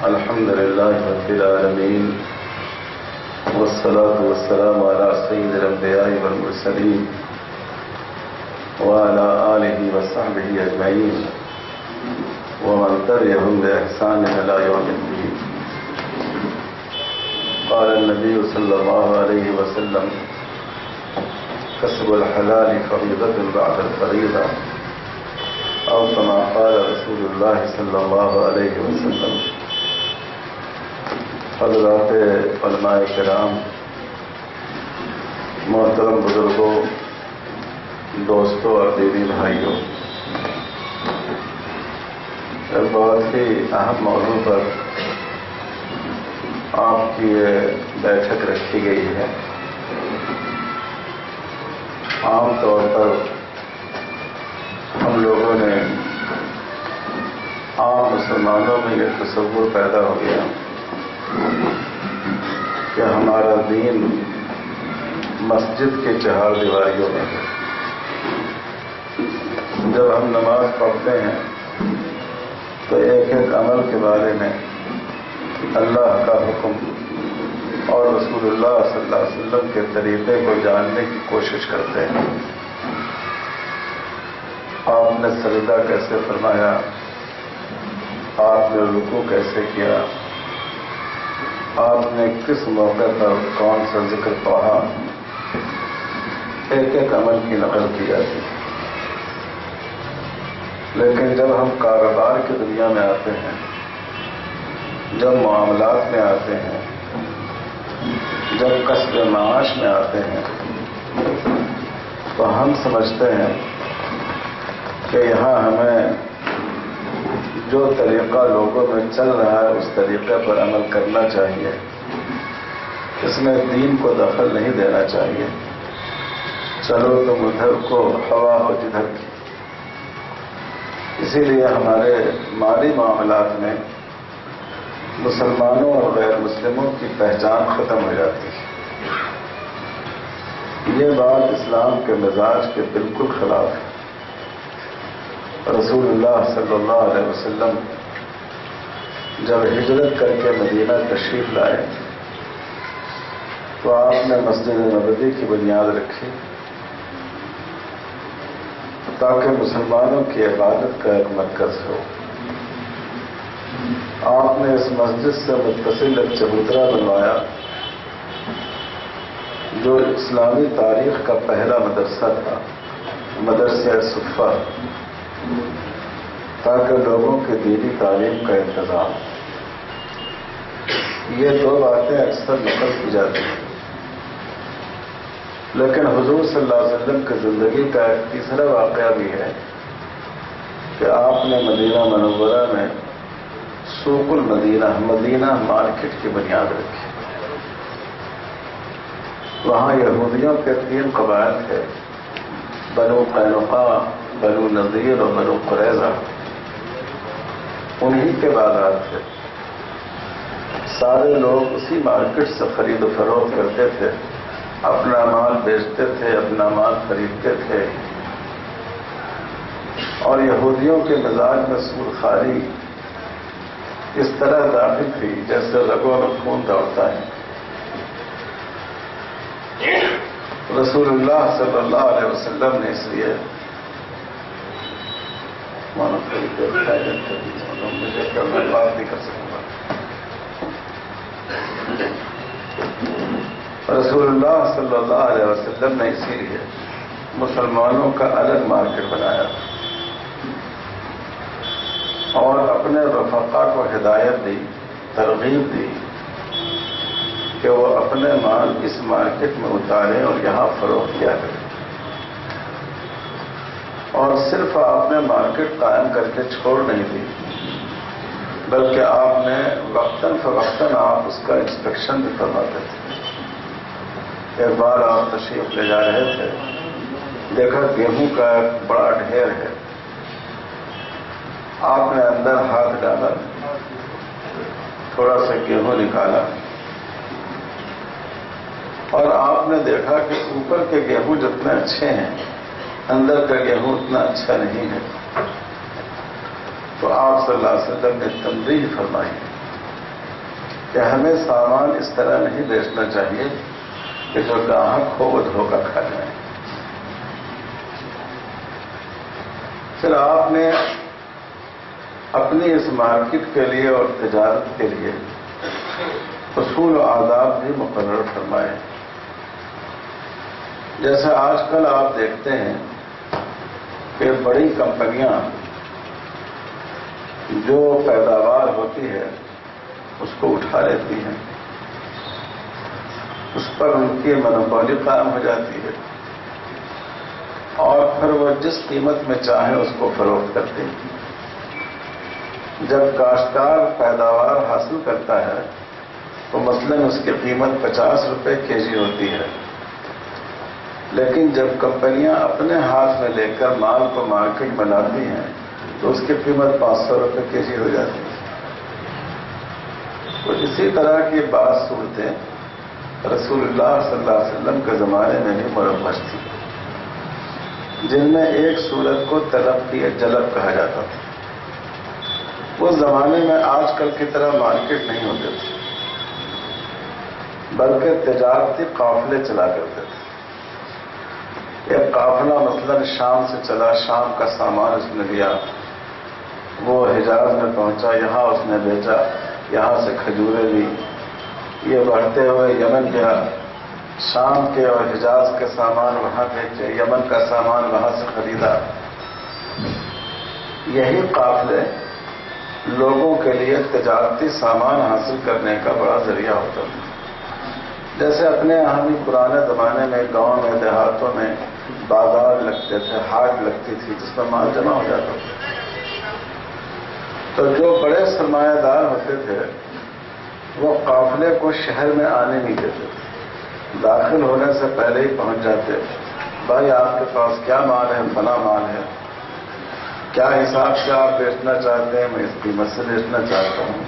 الحمد لله رب العالمين والصلاة والسلام على سيد الأنبياء والمرسلين وعلى آله وصحبه أجمعين ومن تبعهم بإحسان إلى يوم الدين. قال النبي صلى الله عليه وسلم: كسب الحلال فريضة بعد الفريضة، أو كما قال رسول الله صلى الله عليه وسلم. حضرات علماء کرام، محترم بزرگوں، دوستوں اور دینی بھائیوں، ایک بہت ہی اہم موضوع پر آپ کی یہ بیٹھک رکھی گئی ہے. عام طور پر ہم لوگوں نے، عام مسلمانوں میں یہ تصور پیدا ہو گیا کہ ہمارا دین مسجد کے چہار دیواریوں میں ہے. جب ہم نماز پڑھتے ہیں تو ایک ایک عمل کے بارے میں اللہ کا حکم اور رسول اللہ صلی اللہ علیہ وسلم کے طریقے کو جاننے کی کوشش کرتے ہیں. آپ نے سجدہ کیسے فرمایا، آپ نے رکوع کیسے کیا، آپ نے کس موقع پر کون سا ذکر پڑھا، ایک ایک عمل کی نقل کی جاتی ہے. لیکن جب ہم کاروبار کی دنیا میں آتے ہیں، جب معاملات میں آتے ہیں، جب کسب معاش میں آتے ہیں، تو ہم سمجھتے ہیں کہ یہاں ہمیں جو طریقہ لوگوں میں چل رہا ہے اس طریقے پر عمل کرنا چاہیے. اس میں دین کو دخل نہیں دینا چاہیے. چلو تم ادھر کو، ہوا ہو جدھر کی. اسی لیے ہمارے مالی معاملات میں مسلمانوں اور غیر مسلموں کی پہچان ختم ہو جاتی ہے. یہ بات اسلام کے مزاج کے بالکل خلاف ہے. رسول اللہ صلی اللہ علیہ وسلم جب ہجرت کر کے مدینہ تشریف لائے تو آپ نے مسجد نبوی کی بنیاد رکھی تاکہ مسلمانوں کی عبادت کا ایک مرکز ہو. آپ نے اس مسجد سے متصل ایک چبوترا بنوایا جو اسلامی تاریخ کا پہلا مدرسہ تھا، مدرسہ صفہ، تاکہ لوگوں کے دینی تعلیم کا انتظام. یہ دو باتیں اکثر نقل کی جاتی ہیں، لیکن حضور صلی اللہ علیہ وسلم کی زندگی کا ایک تیسرا واقعہ بھی ہے کہ آپ نے مدینہ منورہ میں سوق المدینہ، مدینہ مارکیٹ کی بنیاد رکھی. وہاں یہودیوں کے 3 قبائل تھے، بنو قینقاع، بنو نذیر اور بنو قریظہ. انہی کے بازار تھے. سارے لوگ اسی مارکیٹ سے خرید و فروخت کرتے تھے، اپنا مال بیچتے تھے، اپنا مال خریدتے تھے. اور یہودیوں کے مزاج میں سورخاری اس طرح داخل تھی جیسے رگوں میں خون دوڑتا ہے. رسول اللہ صلی اللہ علیہ وسلم نے اس لیے مجھے میں بات نہیں کر سکوں گا. رسول اللہ صلی اللہ علیہ وسلم نے اسی لیے مسلمانوں کا الگ مارکیٹ بنایا اور اپنے رفقا کو ہدایت دی، ترغیب دی کہ وہ اپنے مال اس مارکیٹ میں اتاریں اور یہاں فروخت کیا کریں. اور صرف آپ نے مارکیٹ قائم کر کے چھوڑ نہیں دی، بلکہ آپ نے وقتاً فوقتاً آپ اس کا انسپیکشن بھی کرواتے تھے. ایک بار آپ تشریف لے جا رہے تھے، دیکھا گیہوں کا ایک بڑا ڈھیر ہے. آپ نے اندر ہاتھ ڈالا، تھوڑا سا گیہوں نکالا اور آپ نے دیکھا کہ اوپر کے گیہوں جتنے اچھے ہیں اندر کا گیہوں اتنا اچھا نہیں ہے. تو آپ صلی اللہ علیہ وسلم نے تنبیہ فرمائی کہ ہمیں سامان اس طرح نہیں بیچنا چاہیے کہ جو گاہک ہو وہ دھوکہ کھا جائے۔ پھر آپ نے اپنی اس مارکیٹ کے لیے اور تجارت کے لیے اصول و آداب بھی مقرر فرمائے۔ جیسے آج کل آپ دیکھتے ہیں کہ بڑی کمپنیاں جو پیداوار ہوتی ہے اس کو اٹھا لیتی ہیں، اس پر ان کی مونوپولی قائم ہو جاتی ہے اور پھر وہ جس قیمت میں چاہیں اس کو فروخت کرتے ہیں۔ جب کاشتکار پیداوار حاصل کرتا ہے تو مثلاً اس کی قیمت 50 روپے کے جی ہوتی ہے، لیکن جب کمپنیاں اپنے ہاتھ میں لے کر مال کو مارکیٹ میں لاتی ہیں تو اس کی قیمت 500 روپے کے جی ہو جاتی ہے۔ تو اسی طرح کی بعض صورتیں رسول اللہ صلی اللہ علیہ وسلم کے زمانے میں بھی مروج تھی، جن میں ایک صورت کو طلب کی جلب کہا جاتا تھا۔ اس زمانے میں آج کل کی طرح مارکیٹ نہیں ہوتے تھے، بلکہ تجارتی قافلے چلا کرتے تھے۔ ایک قافلہ مثلاً شام سے چلا، شام کا سامان اس نے لیا، وہ حجاز میں پہنچا، یہاں اس نے بیچا، یہاں سے کھجوریں لی، یہ بڑھتے ہوئے یمن گیا، شام کے اور حجاز کے سامان وہاں بیچے، یمن کا سامان وہاں سے خریدا۔ یہی قافلے لوگوں کے لیے تجارتی سامان حاصل کرنے کا بڑا ذریعہ ہوتا تھا۔ جیسے اپنے یہاں بھی پرانے زمانے میں گاؤں میں دیہاتوں میں بازار لگتے تھے، ہاٹ لگتی تھی جس میں مال جمع ہو جاتا تھا۔ تو جو بڑے سرمایہ دار ہوتے تھے وہ قافلے کو شہر میں آنے نہیں دیتے تھے، داخل ہونے سے پہلے ہی پہنچ جاتے۔ بھائی آپ کے پاس کیا مال ہے؟ فلاں مال ہے، کیا حساب سے آپ بیچنا چاہتے ہیں؟ میں اس قیمت سے بیچنا چاہتا ہوں۔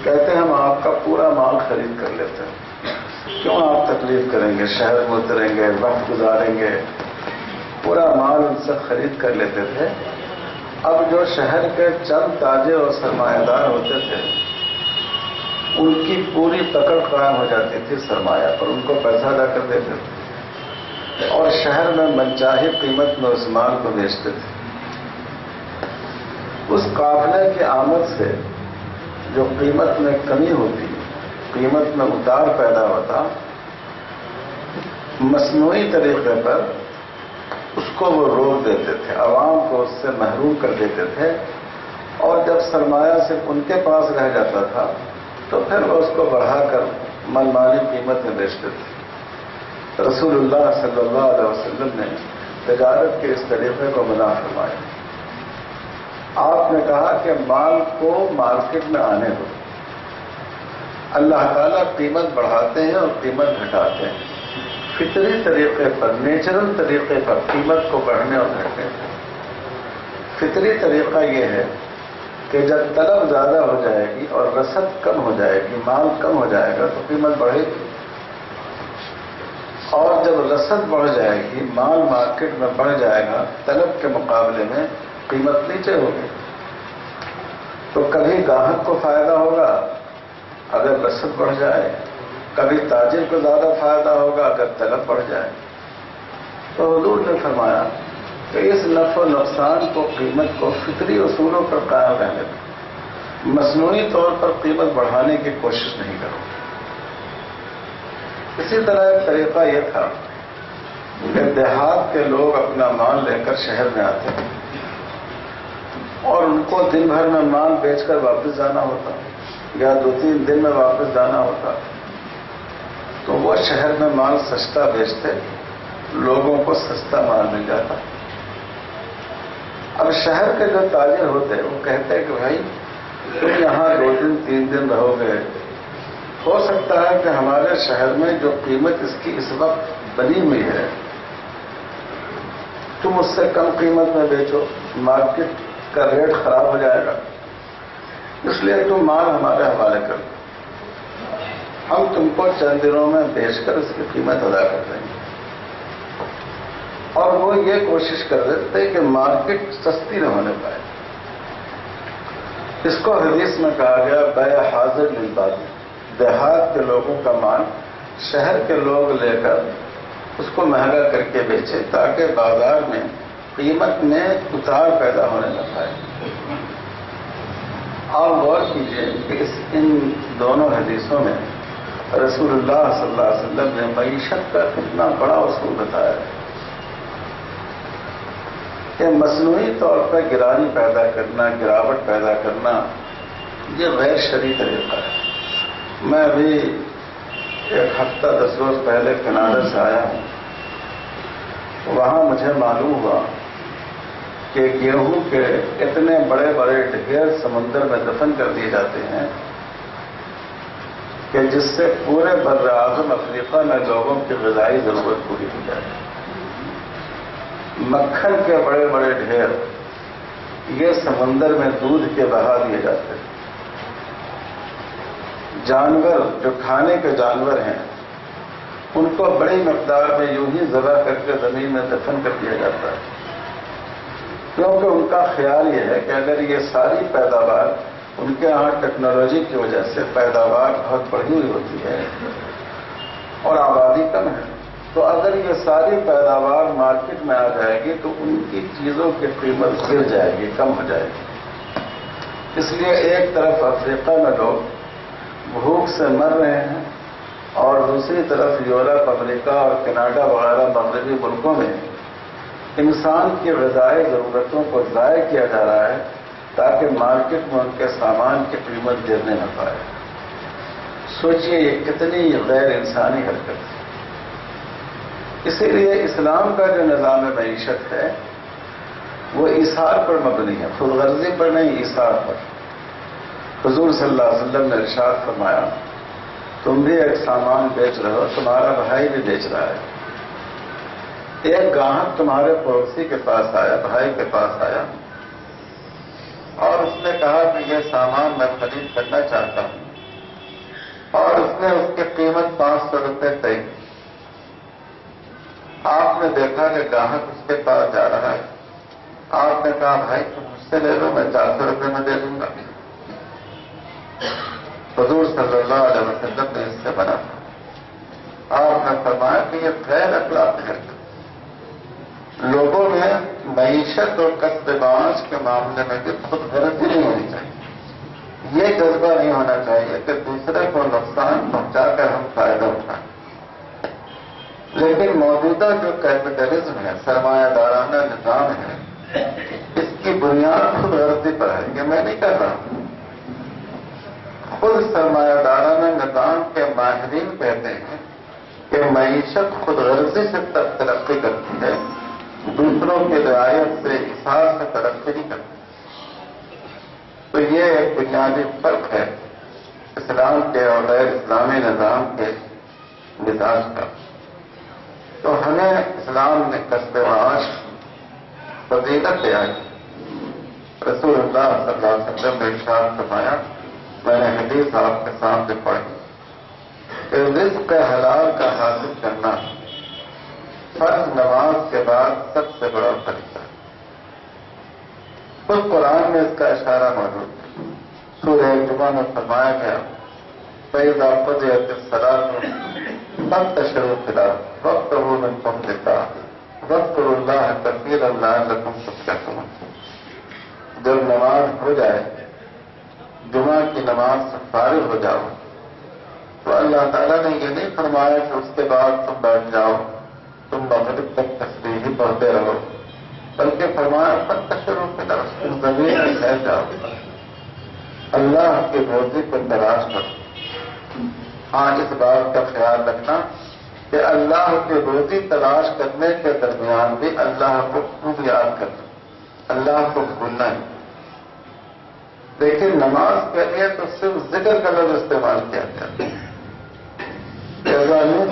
کہتے ہیں ہم آپ کا پورا مال خرید کر لیتے ہیں، کیوں آپ تکلیف کریں گے؟ شہر میں اتریں گے، وقت گزاریں گے، پورا مال ان سے خرید کر لیتے تھے۔ اب جو شہر کے چند تاجر اور سرمایہ دار ہوتے تھے ان کی پوری پکڑ قائم ہو جاتی تھی سرمایہ پر، ان کو پیسہ ادا کر دیتے تھے اور شہر میں منچاہی قیمت میں اس مال کو بیچتے تھے۔ اس قافلے کی آمد سے جو قیمت میں کمی ہوتی، قیمت میں اتار پیدا ہوتا، مصنوعی طریقے پر اس کو وہ روک دیتے تھے، عوام کو اس سے محروم کر دیتے تھے، اور جب سرمایہ صرف ان کے پاس رہ جاتا تھا تو پھر وہ اس کو بڑھا کر من مانی قیمت میں بیچتے تھے۔ رسول اللہ صلی اللہ علیہ وسلم نے تجارت کے اس طریقے کو منع فرمایا۔ آپ نے کہا کہ مال کو مارکیٹ میں آنے دو۔ اللہ تعالیٰ قیمت بڑھاتے ہیں اور قیمت گھٹاتے ہیں، فطری طریقے پر، نیچرل طریقے پر قیمت کو بڑھنے اور گھٹنے پر۔ فطری طریقہ یہ ہے کہ جب طلب زیادہ ہو جائے گی اور رسد کم ہو جائے گی، مال کم ہو جائے گا تو قیمت بڑھے گی، اور جب رسد بڑھ جائے گی، مال مارکیٹ میں بڑھ جائے گا، طلب کے مقابلے میں قیمت نیچے ہوگی۔ تو کبھی گاہک کو فائدہ ہوگا اگر رسد بڑھ جائے، کبھی تاجر کو زیادہ فائدہ ہوگا اگر طلب بڑھ جائے۔ تو حضور نے فرمایا کہ اس نفع و نقصان کو، قیمت کو فطری اصولوں پر قائم رہنے دو، مصنوعی طور پر قیمت بڑھانے کی کوشش نہیں کرو۔ اسی طرح ایک طریقہ یہ تھا کہ دیہات کے لوگ اپنا مال لے کر شہر میں آتے ہیں اور ان کو دن بھر میں مال بیچ کر واپس جانا ہوتا یا 2-3 دن میں واپس جانا ہوتا، تو وہ شہر میں مال سستا بیچتے، لوگوں کو سستا مال مل جاتا۔ اب شہر کے جو تاجر ہوتے وہ کہتے کہ بھائی تم یہاں 2-3 دن رہو گے، ہو سکتا ہے کہ ہمارے شہر میں جو قیمت اس کی اس وقت بنی ہوئی ہے تم اس سے کم قیمت میں بیچو، مارکیٹ کا ریٹ خراب ہو جائے گا، اس لیے تم مال ہمارے حوالے کر دو، ہم تم کو چند دنوں میں بیچ کر اس کی قیمت ادا کر دیں گے۔ اور وہ یہ کوشش کر رہے تھے کہ مارکیٹ سستی نہ ہونے پائے۔ اس کو حدیث میں کہا گیا بیع حاضر للبادی، دیہات کے لوگوں کا مال شہر کے لوگ لے کر اس کو مہنگا کر کے بیچے تاکہ بازار میں قیمت میں اتار پیدا ہونے لگتا ہے۔ آپ غور کیجئے کہ ان دونوں حدیثوں میں رسول اللہ صلی اللہ علیہ وسلم نے معیشت کا کتنا بڑا اصول بتایا ہے کہ مصنوعی طور پر گرانی پیدا کرنا، گراوٹ پیدا کرنا، یہ غیر شرعی طریقہ ہے۔ میں ابھی ایک ہفتہ 10 روز پہلے کینیڈا سے آیا ہوں۔ وہاں مجھے معلوم ہوا کہ گیہوں کے اتنے بڑے بڑے ڈھیر سمندر میں دفن کر دیے جاتے ہیں کہ جس سے پورے بر اعظم افریقہ میں لوگوں کی غذائی ضرورت پوری ہو جائے۔ مکھن کے بڑے بڑے ڈھیر یہ سمندر میں دودھ کے بہا دیے جاتے ہیں۔ جانور جو کھانے کے جانور ہیں ان کو بڑی مقدار میں یوں ہی ذبح کر کے زمین میں دفن کر دیا جاتا ہے، کیونکہ ان کا خیال یہ ہے کہ اگر یہ ساری پیداوار، ان کے ہاں ٹیکنالوجی کی وجہ سے پیداوار بہت بڑھی ہوئی ہوتی ہے اور آبادی کم ہے، تو اگر یہ ساری پیداوار مارکیٹ میں آ جائے گی تو ان کی چیزوں کی قیمت گر جائے گی، کم ہو جائے گی۔ اس لیے ایک طرف افریقہ میں لوگ بھوک سے مر رہے ہیں اور دوسری طرف یورپ، امریکہ اور کینیڈا وغیرہ مغربی ملکوں میں انسان کی غذائی ضرورتوں کو ضائع کیا جا رہا ہے تاکہ مارکیٹ میں ان کے سامان کی قیمت گرنے نہ پائے۔ سوچئے یہ کتنی غیر انسانی حرکت ہے۔ اسی لیے اسلام کا جو نظام معیشت ہے وہ ایثار پر مبنی ہے، خود غرضی پر نہیں، ایثار پر۔ حضور صلی اللہ علیہ وسلم نے ارشاد فرمایا، تم بھی ایک سامان بیچ رہے ہو، تمہارا بھائی بھی بیچ رہا ہے۔ ایک گاہک تمہارے پڑوسی کے پاس آیا، بھائی کے پاس آیا اور اس نے کہا کہ یہ سامان میں خرید کرنا چاہتا ہوں، اور اس نے اس کی قیمت 500 روپے طے کی۔ آپ نے دیکھا کہ گاہک اس کے پاس جا رہا ہے، آپ نے کہا بھائی تم مجھ سے لے لو، میں 400 روپے میں دے دوں گا۔ حضور صلی اللہ علیہ وسلم نے اس سے منع تھا۔ آپ نے فرمایا کہ یہ غیر اخلاقی ہے۔ لوگوں میں معیشت اور کسب معاش کے معاملے میں بھی خود غرضی نہیں ہونی چاہیے، یہ جذبہ نہیں ہونا چاہیے کہ دوسرے کو نقصان پہنچا کر ہم فائدہ اٹھائیں۔ لیکن موجودہ جو کیپٹلزم ہے، سرمایہ دارانہ نظام ہے، اس کی بنیاد خود غرضی پر ہے۔ یہ میں نہیں کہہ رہا ہوں، خود سرمایہ دارانہ نظام کے ماہرین کہتے ہیں کہ معیشت خود غرضی سے ترقی کرتی ہے، دوسروں کی رعایت سے، اثار سے ترقی نہیں کرتی۔ تو یہ ایک بنیادی فرق ہے اسلام کے اور غیر اسلامی نظام کے مزاج کا۔ تو ہمیں اسلام نے کسب معاش فضیلت دیا ہے۔ رسول اللہ صلی اللہ علیہ وسلم نے ارشاد فرمایا، میں نے حدیث آپ کے سامنے پڑھی کہ رزق حلال کا حاصل کرنا فرض نماز کے بعد سب سے بڑا فریضہ ہے۔ خود قرآن میں اس کا اشارہ موجود ہے۔ سورہ جمعہ میں فرمایا گیا، فَإِذَا قُضِيَتِ الصَّلَاةُ فَانتَشِرُوا فِي الْأَرْضِ وَابْتَغُوا مِن فَضْلِ اللَّهِ وَاذْكُرُوا اللَّهَ كَثِيرًا لَعَلَّكُمْ تُفْلِحُونَ۔ جب نماز ہو جائے، جمعہ کی نماز سے فارغ ہو جاؤ، تو اللہ تعالیٰ نے یہ نہیں فرمایا کہ اس کے بعد تم بیٹھ جاؤ، تم مغرب تک تسبیح ہی پڑھتے رہو، بلکہ فرمایا فانتشروا فی الارض، تم زمین میں پھیل جاؤ، اللہ کی روزی کو تلاش کرو۔ ہاں، اس بات کا خیال رکھنا کہ اللہ کی روزی تلاش کرنے کے درمیان بھی اللہ کو خوب یاد کرنا، اللہ کو بھولنا ہے۔ لیکن نماز کے لیے تو صرف ذکر کا لفظ استعمال کیا گیا،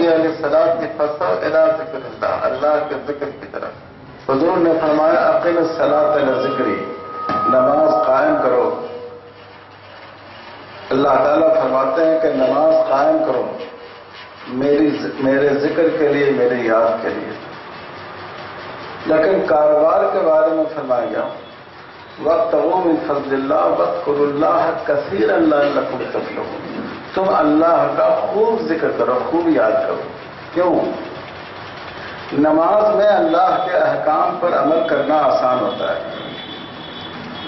الصلاۃ فاسعوا الی ذکر اللہ، اللہ کے ذکر کی طرف۔ حضور نے فرمایا اقم الصلاۃ الی ذکری، نماز قائم کرو۔ اللہ تعالیٰ فرماتے ہیں کہ نماز قائم کرو میرے ذکر کے لیے، میری یاد کے لیے۔ لیکن کاروبار کے بارے میں فرمایا گیا وَابْتَغُوا مِن فَضْلِ اللَّهِ وَاذْكُرُوا اللَّهَ كَثِيرًا لَعَلَّكُمْ تُفْلِحُونَ۔ تم اللہ کا خوب ذکر کرو، خوب یاد کرو۔ کیوں؟ نماز میں اللہ کے احکام پر عمل کرنا آسان ہوتا ہے،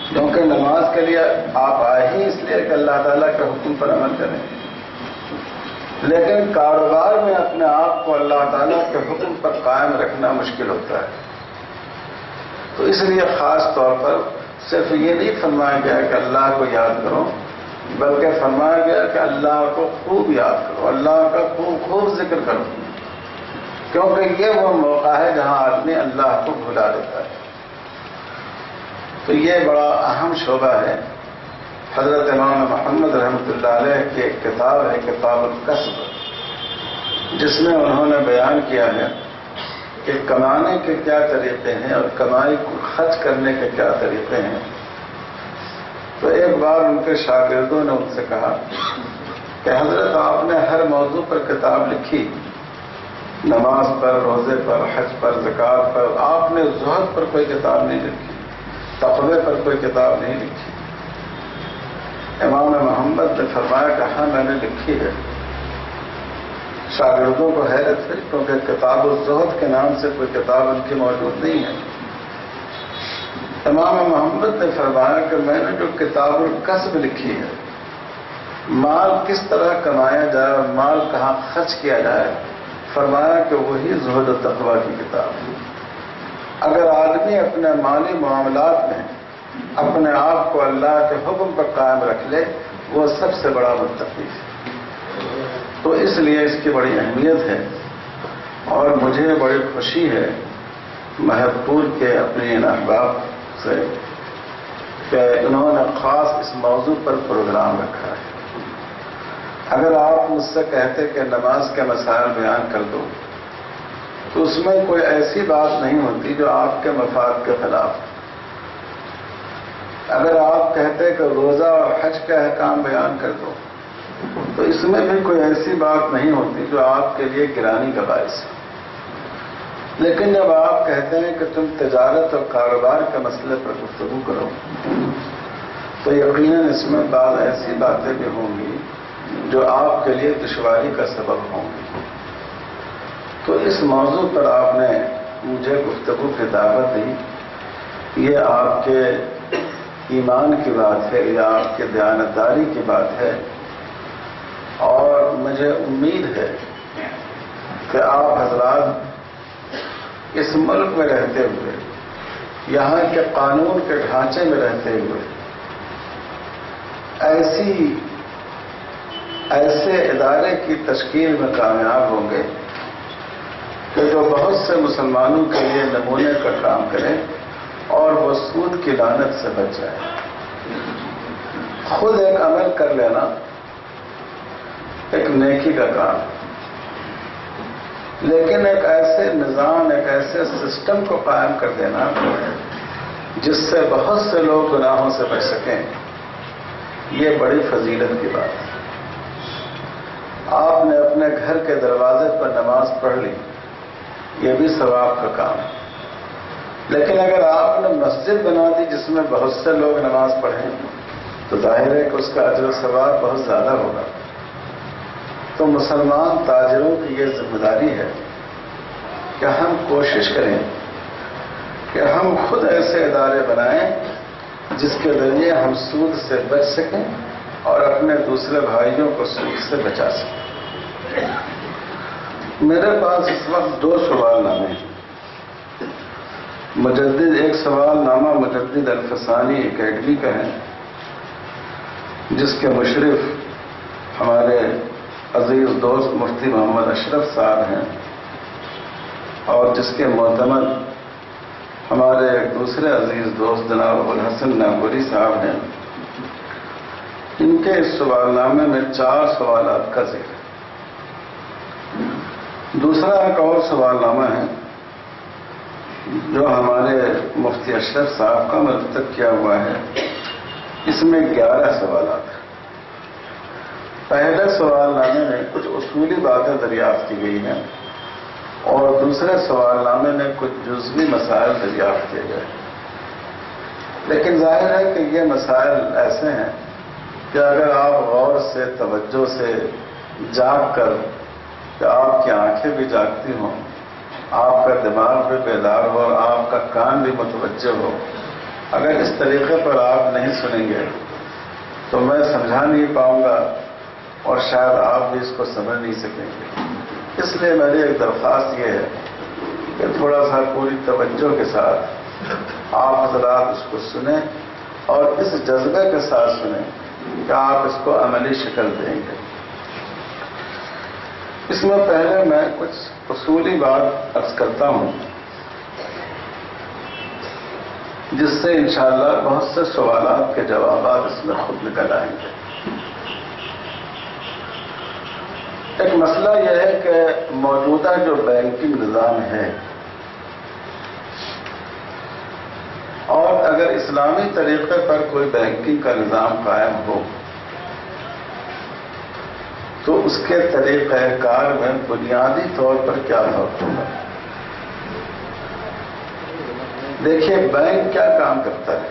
کیونکہ نماز کے لیے آپ آئے ہی اس لیے کہ اللہ تعالیٰ کے حکم پر عمل کریں، لیکن کاروبار میں اپنے آپ کو اللہ تعالیٰ کے حکم پر قائم رکھنا مشکل ہوتا ہے۔ تو اس لیے خاص طور پر صرف یہ نہیں فرمایا گیا کہ اللہ کو یاد کرو، بلکہ فرمایا گیا کہ اللہ کو خوب یاد کرو، اللہ کا خوب ذکر کرو، کیونکہ یہ وہ موقع ہے جہاں آدمی اللہ کو بھلا دیتا ہے۔ تو یہ بڑا اہم شعبہ ہے۔ حضرت امام محمد رحمۃ اللہ علیہ کی ایک کتاب ہے، کتاب الکسب، جس میں انہوں نے بیان کیا ہے کہ کمانے کے کیا طریقے ہیں اور کمائی کو خرچ کرنے کے کیا طریقے ہیں۔ تو ایک بار ان کے شاگردوں نے ان سے کہا کہ حضرت آپ نے ہر موضوع پر کتاب لکھی، نماز پر، روزے پر، حج پر، زکوٰۃ پر، آپ نے زہد پر کوئی کتاب نہیں لکھی، تقوی پر کوئی کتاب نہیں لکھی۔ امام محمد نے فرمایا کہ ہاں میں نے لکھی ہے۔ شاگردوں کو حیرت ہوئی، کیونکہ کتاب الزہد کے نام سے کوئی کتاب ان کی موجود نہیں ہے۔ امام محمد نے فرمایا کہ میں نے جو کتاب الکسب لکھی ہے، مال کس طرح کمایا جائے اور مال کہاں خرچ کیا جائے، فرمایا کہ وہی زہد و تقوی کی کتاب ہے۔ اگر آدمی اپنے مالی معاملات میں اپنے آپ کو اللہ کے حکم پر قائم رکھ لے، وہ سب سے بڑا متقی ہے۔ تو اس لیے اس کی بڑی اہمیت ہے، اور مجھے بڑی خوشی ہے مہتپور کے اپنے ان احباب سے کہ انہوں نے خاص اس موضوع پر پروگرام رکھا ہے۔ اگر آپ مجھ سے کہتے کہ نماز کے مسائل بیان کر دو، تو اس میں کوئی ایسی بات نہیں ہوتی جو آپ کے مفاد کے خلاف۔ اگر آپ کہتے کہ روزہ اور حج کے احکام بیان کر دو، تو اس میں بھی کوئی ایسی بات نہیں ہوتی جو آپ کے لیے گرانی کا باعث ہے۔ لیکن جب آپ کہتے ہیں کہ تم تجارت اور کاروبار کے مسئلے پر گفتگو کرو، تو یقیناً اس میں بعض ایسی باتیں بھی ہوں گی جو آپ کے لیے دشواری کا سبب ہوں گی۔ تو اس موضوع پر آپ نے مجھے گفتگو کی دعوت دی، یہ آپ کے ایمان کی بات ہے، یہ آپ کے دیانتداری کی بات ہے، اور مجھے امید ہے کہ آپ حضرات اس ملک میں رہتے ہوئے، یہاں کے قانون کے ڈھانچے میں رہتے ہوئے، ایسے ادارے کی تشکیل میں کامیاب ہوں گے کہ جو بہت سے مسلمانوں کے لیے نمونے کا کام کریں اور وہ سود کی لعنت سے بچ جائے۔ خود ایک عمل کر لینا ایک نیکی کا کام، لیکن ایک ایسے نظام، ایک ایسے سسٹم کو قائم کر دینا جس سے بہت سے لوگ گناہوں سے بچ سکیں، یہ بڑی فضیلت کی بات ہے۔ آپ نے اپنے گھر کے دروازے پر نماز پڑھ لی، یہ بھی ثواب کا کام ہے، لیکن اگر آپ نے مسجد بنا دی جس میں بہت سے لوگ نماز پڑھیں، تو ظاہر ہے کہ اس کا اجر و ثواب بہت زیادہ ہوگا۔ تو مسلمان تاجروں کی یہ ذمہ داری ہے کہ ہم کوشش کریں کہ ہم خود ایسے ادارے بنائیں جس کے ذریعے ہم سود سے بچ سکیں اور اپنے دوسرے بھائیوں کو سود سے بچا سکیں۔ میرے پاس اس وقت 2 سوال نامے ہیں۔ ایک سوال نامہ مجدد الفسانی اکیڈمی کا ہے، جس کے مشرف ہمارے عزیز دوست مفتی محمد اشرف صاحب ہیں، اور جس کے معتمد ہمارے ایک دوسرے عزیز دوست جناب ابوالحسن ناگوری صاحب ہیں۔ ان کے اس سوال نامے میں 4 سوالات کا ذکر ہے۔ دوسرا ایک اور سوال نامہ ہے جو ہمارے مفتی اشرف صاحب کا مرتب کیا ہوا ہے، اس میں 11 سوالات ہیں۔ پہلے سوال نامے میں کچھ اصولی باتیں دریافت کی گئی ہیں، اور دوسرے سوال نامے میں کچھ جزوی مسائل دریافت کیے گئے، لیکن ظاہر ہے کہ یہ مسائل ایسے ہیں کہ اگر آپ غور سے توجہ سے جاگ کر کہ آپ کی آنکھیں بھی جاگتی ہوں، آپ کا دماغ بھی بیدار ہو اور آپ کا کان بھی متوجہ ہو، اگر اس طریقے پر آپ نہیں سنیں گے تو میں سمجھا نہیں پاؤں گا اور شاید آپ بھی اس کو سمجھ نہیں سکیں گے۔ اس لیے میری ایک درخواست یہ ہے کہ تھوڑا سا پوری توجہ کے ساتھ آپ حضرات اس کو سنیں اور اس جذبے کے ساتھ سنیں کہ آپ اس کو عملی شکل دیں گے۔ اس میں پہلے میں کچھ اصولی بات عرض کرتا ہوں جس سے انشاءاللہ بہت سے سوالات کے جوابات اس میں خود نکل آئیں گے۔ ایک مسئلہ یہ ہے کہ موجودہ جو بینکنگ نظام ہے اور اگر اسلامی طریقے پر کوئی بینکنگ کا نظام قائم ہو تو اس کے طریقہ کار میں بنیادی طور پر کیا فرق ہوگا؟ دیکھیے، بینک کیا کام کرتا ہے؟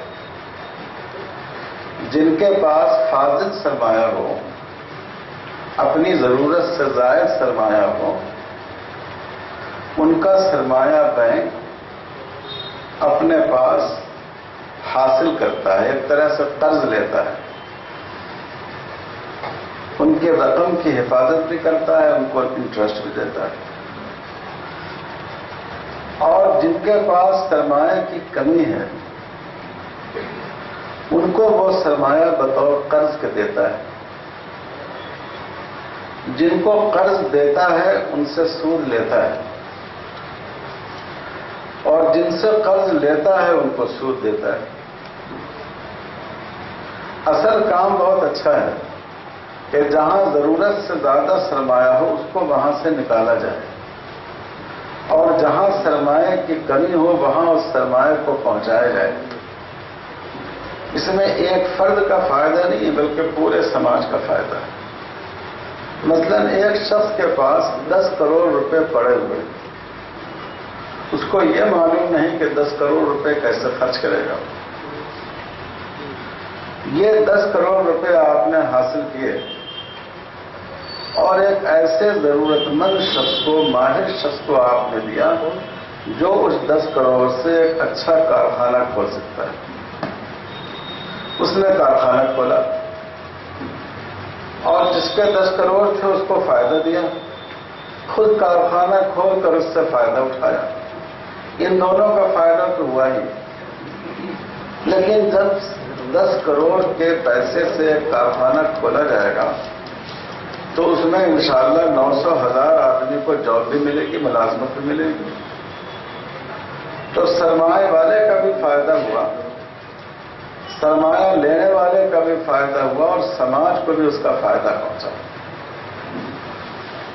جن کے پاس فاضل سرمایہ ہو، اپنی ضرورت سے زائد سرمایہ ہو، ان کا سرمایہ بینک اپنے پاس حاصل کرتا ہے، ایک طرح سے قرض لیتا ہے، ان کی رقم کی حفاظت بھی کرتا ہے، ان کو انٹرسٹ بھی دیتا ہے۔ اور جن کے پاس سرمایہ کی کمی ہے ان کو وہ سرمایہ بطور قرض کے دیتا ہے۔ جن کو قرض دیتا ہے ان سے سود لیتا ہے اور جن سے قرض لیتا ہے ان کو سود دیتا ہے۔ اصل کام بہت اچھا ہے کہ جہاں ضرورت سے زیادہ سرمایہ ہو اس کو وہاں سے نکالا جائے اور جہاں سرمایہ کی کمی ہو وہاں اس سرمایہ کو پہنچایا جائے۔ اس میں ایک فرد کا فائدہ نہیں ہے بلکہ پورے سماج کا فائدہ ہے۔ مثلا ایک شخص کے پاس 10 کروڑ روپے پڑے ہوئے، اس کو یہ معلوم نہیں کہ 10 کروڑ روپے کیسے خرچ کرے گا۔ یہ 10 کروڑ روپے آپ نے حاصل کیے اور ایک ایسے ضرورت مند شخص کو، ماہر شخص کو آپ نے دیا جو اس 10 کروڑ سے ایک اچھا کارخانہ کھول سکتا ہے۔ اس نے کارخانہ کھولا اور جس کے 10 کروڑ تھے اس کو فائدہ دیا، خود کارخانہ کھول کر اس سے فائدہ اٹھایا۔ ان دونوں کا فائدہ تو ہوا ہی، لیکن جب 10 کروڑ کے پیسے سے ایک کارخانہ کھولا جائے گا تو اس میں انشاءاللہ 900,000 آدمی کو جاب بھی ملے گی، ملازمت بھی ملے گی۔ تو سرمایہ والے کا بھی فائدہ ہوا، سرمایہ لینے والے کا بھی فائدہ ہوا اور سماج کو بھی اس کا فائدہ پہنچا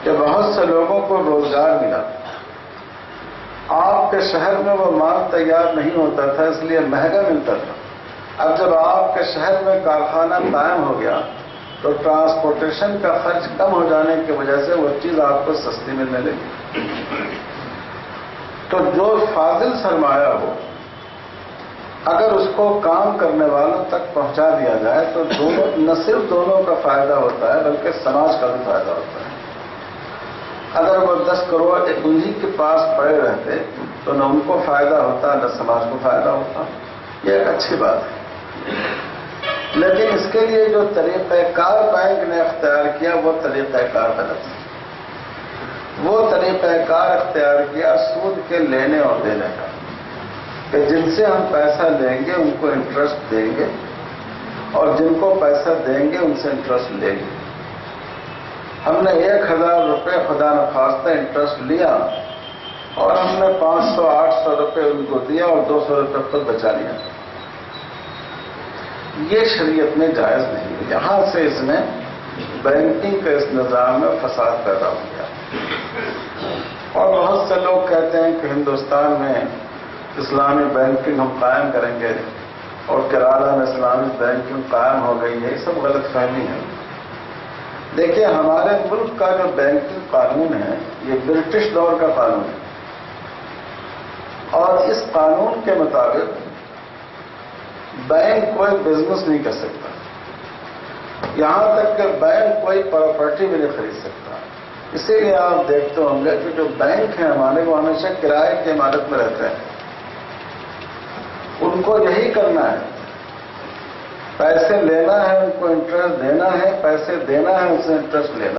کہ بہت سے لوگوں کو روزگار ملا۔ آپ کے شہر میں وہ مال تیار نہیں ہوتا تھا اس لیے مہنگا ملتا تھا۔ اب جب آپ کے شہر میں کارخانہ قائم ہو گیا تو ٹرانسپورٹیشن کا خرچ کم ہو جانے کی وجہ سے وہ چیز آپ کو سستی ملنے لگی۔ تو جو فاضل سرمایہ ہو اگر اس کو کام کرنے والوں تک پہنچا دیا جائے تو دونوں، نہ صرف دونوں کا فائدہ ہوتا ہے بلکہ سماج کا بھی فائدہ ہوتا ہے۔ اگر وہ 10 کروڑ انہی کے پاس پڑے رہتے تو نہ ان کو فائدہ ہوتا نہ سماج کو فائدہ ہوتا۔ یہ ایک اچھی بات ہے، لیکن اس کے لیے جو طریقہ کار بینک نے اختیار کیا وہ طریقہ کار غلط ہے۔ وہ طریقہ کار اختیار کیا سود کے لینے اور دینے کا، کہ جن سے ہم پیسہ لیں گے ان کو انٹرسٹ دیں گے اور جن کو پیسہ دیں گے ان سے انٹرسٹ لیں گے۔ ہم نے 1,000 روپے خدا نخواستہ انٹرسٹ لیا اور ہم نے 500-800 روپے ان کو دیا اور 200 روپے خود بچا لیا۔ یہ شریعت میں جائز نہیں ہے۔ یہاں سے اس میں بینکنگ کے اس نظام میں فساد پیدا ہو گیا۔ اور بہت سے لوگ کہتے ہیں کہ ہندوستان میں اسلامی بینکنگ ہم قائم کریں گے اور کیرالہ میں اسلامی بینکنگ قائم ہو گئی ہے، یہ سب غلط فہمی ہے۔ دیکھیے، ہمارے ملک کا جو بینکنگ قانون ہے یہ برٹش دور کا قانون ہے اور اس قانون کے مطابق بینک کوئی بزنس نہیں کر سکتا۔ یہاں تک کہ بینک کوئی پراپرٹی بھی نہیں خرید سکتا. اسی لیے آپ دیکھتے ہوں گے کہ جو بینک ہیں ہمارے وہ ہمیشہ کرائے کی عمارت میں رہتے ہیں. ان کو یہی کرنا ہے، پیسے لینا ہے، ان کو انٹرسٹ دینا ہے، پیسے دینا ہے، ان سے انٹرسٹ لینا